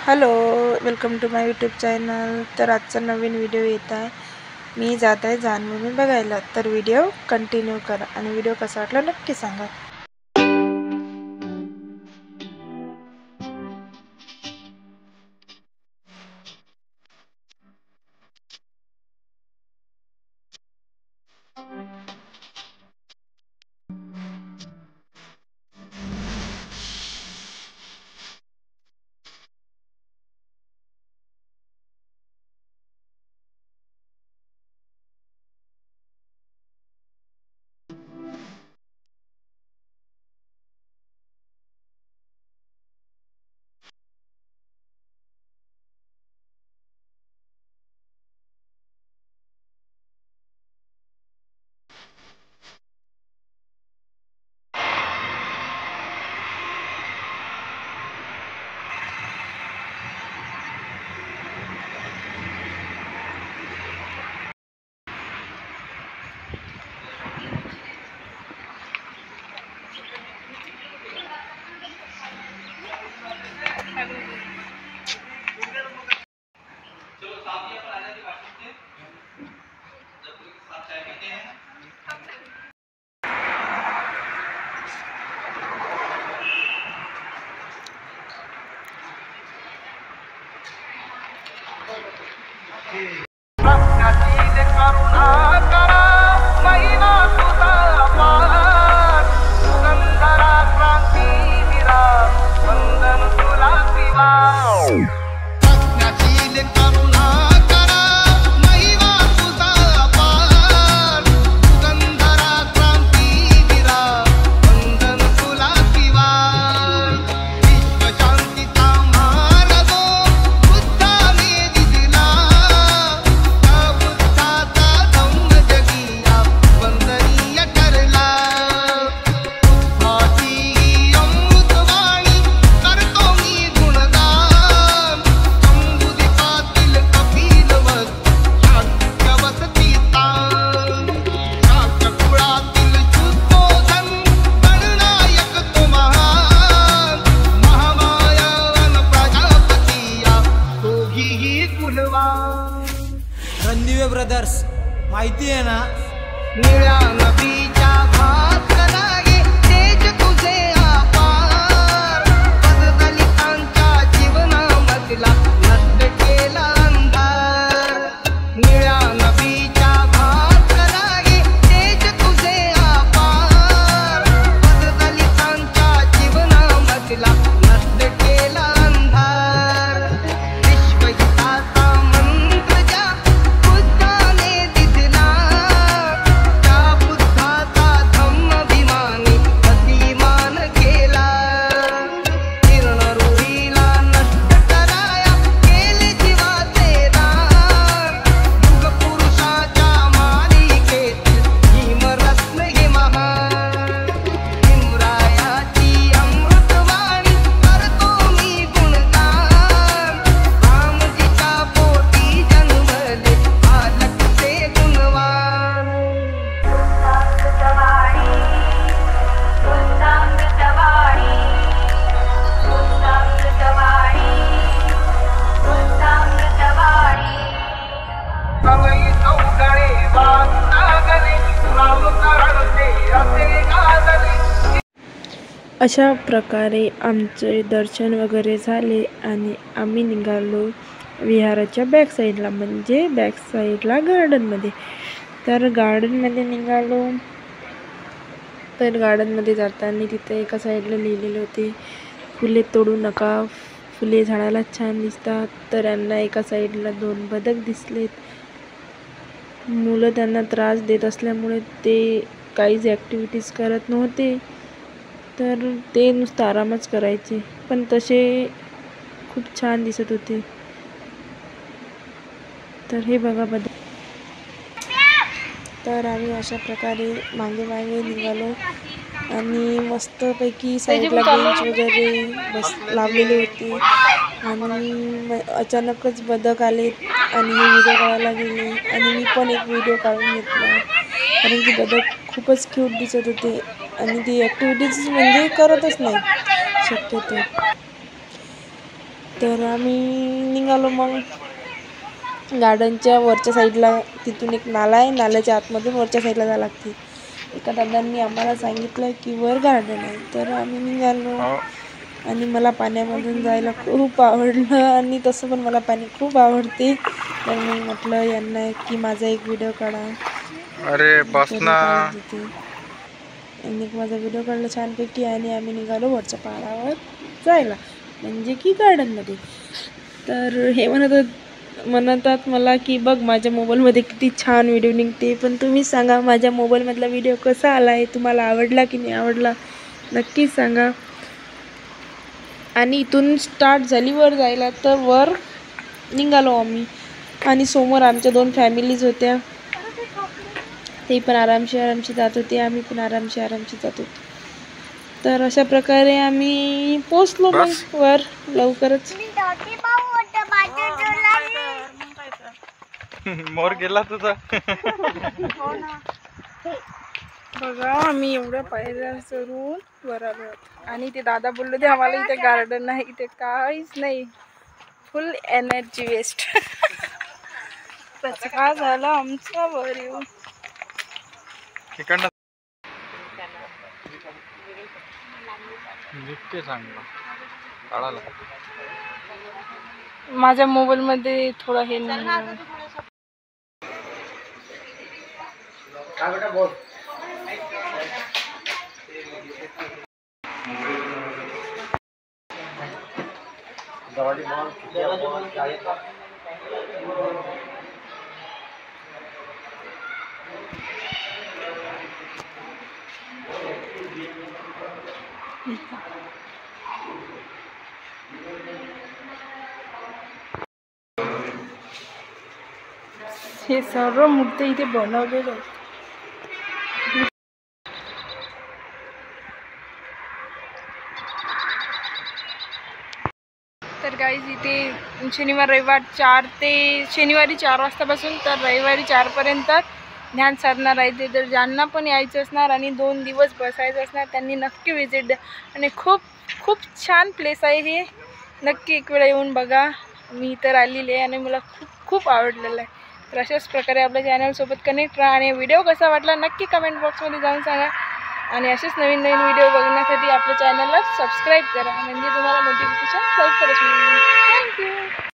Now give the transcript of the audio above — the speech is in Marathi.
Hello, welcome to my YouTube channel. तर आजचा नवीन व्हिडिओ येत आहे। मी जात आहे जान्हवी बघायला, तर व्हिडिओ कंटिन्यू करा आणि व्हिडिओ कसा वाटला नक्की सांगा। रणदिवे ब्रदर्स माहिती आहे ना। निळ्या नदीच्या घाट लागे तेज तुझे अपार, बदलितांच्या जीवनामधला नष्ट केला अंधार। निळ्या नदीच्या घाट लागे तेज तुझे अपार, बदलितांच्या जीवनामधला नष्ट केला अंधार। विश्वहिताचा मंत्र ज्या बुद्धाने दिला, त्या बुद्धाचा धम्माभिमानी अतिमान केला। किरणरूढीला नष्ट कराया केले जीवाचे दान, युगपुरुषाच्या मालिकेतील भीमरत्न हे महान। भीमरायाची अमृतवाणी करतो मी गुणगान, रामजीच्या पोटी जन्मले बालक ते गुणवान। सवयी चौघडे वागले राम करते असे गाजले। अशा प्रकारे आमचे दर्शन वगैरे झाले आणि आम्ही निघालो विहाराच्या बॅक साईडला, म्हणजे बॅक साईडला गार्डनमध्ये। तर गार्डनमध्ये निघालो, तर गार्डनमध्ये जाताना तिथे एका साईडला लिहिलेले होते, फुले तोडू नका, फुले झाडाला छान दिसतात। तर यांना एका साईडला 2 बदक दिसलेत। मुलं त्यांना त्रास देत असल्यामुळे ते काहीच ॲक्टिव्हिटीज करत नव्हते, तर ते नुसतं आरामच करायचे, पण तसे खूप छान दिसत होते। तर हे बघा बदक। तर आम्ही अशा प्रकारे मागे मागे निघालो आणि मस्तपैकी साईडला बेंच वगैरे लावलेली होती आणि अचानकच बदक आले आणि हे व्हिडिओ काढायला गेले आणि मी पण एक व्हिडिओ काढून घेतला, कारण की बदक खूपच क्यूट दिसत होते आणि ती ॲक्टिव्हिटीज म्हणजे करतच नाही शक्यतो। तर आम्ही निघालो मग गार्डनच्या वरच्या साईडला. तिथून एक नाला आहे, नाल्याच्या आतमधून वरच्या साईडला जावं लागते. एका दादांनी आम्हाला सांगितलं की वर गार्डन आहे. तर आम्ही निघालो आणि मला पाण्यामधून जायला खूप आवडलं आणि तसं पण मला पाणी खूप आवडते. तर मी म्हटलं यांना की माझा एक व्हिडिओ काढा. अरे बस ना. यांनी माझा व्हिडिओ काढला छानपैकी आणि आम्ही निघालो वरच्या पहाडावर जायला, म्हणजे की गार्डनमध्ये. तर हे म्हणतात मला की बघ माझ्या मोबाईलमध्ये किती छान व्हिडिओ निघते. पण तुम्ही सांगा माझ्या मोबाईलमधला व्हिडिओ कसा आला आहे, तुम्हाला आवडला की नाही आवडला नक्कीच सांगा. आणि इथून स्टार्ट झाली वर जायला. तर वर निघालो आम्ही आणि समोर आमच्या 2 फॅमिलीज होत्या. ते पण आरामशी जात होते, आम्ही पण आरामशी जात होतो. तर अशा प्रकारे आम्ही पोचलो मग वर लवकरच. मोर गेला तुझा. बघा आम्ही एवढ्या पायऱ्या चढून वर आलो आणि ते दादा बोलले ते आम्हाला इथे गार्डन नाही, इथे काहीच नाही, फुल एनर्जी वेस्ट. त्याचं काय झालं आमचा वर येऊन. माझ्या मोबाईल मध्ये थोडं हे नाही. हे सर्व मूर्ती इथे बनवलेले आहेत. तर गाईज इथे शनिवार रविवार 4 ते शनिवारी 4 वाजतापासून तर रविवारी 4 पर्यंत ध्यान साधना राहते. तर ज्यांना पण यायचं असणार आणि 2 दिवस बसायचं असणार त्यांनी नक्की विजिट द्या. आणि खूप खूप छान प्लेस आहे हे, नक्की एक वेळा येऊन बघा. मी तर आलेली आहे आणि मला खूप खूप आवडलेलं आहे. तर अशाच प्रकारे आपल्या चॅनलसोबत कनेक्ट राहा आणि व्हिडिओ कसा वाटला नक्की कमेंट बॉक्समध्ये जाऊन सांगा. आणि असेच नवीन नवीन व्हिडिओ बघण्यासाठी आपल्या चॅनलला सबस्क्राईब करा, म्हणजे तुम्हाला नोटिफिकेशन लवकरच मिळेल. थँक्यू.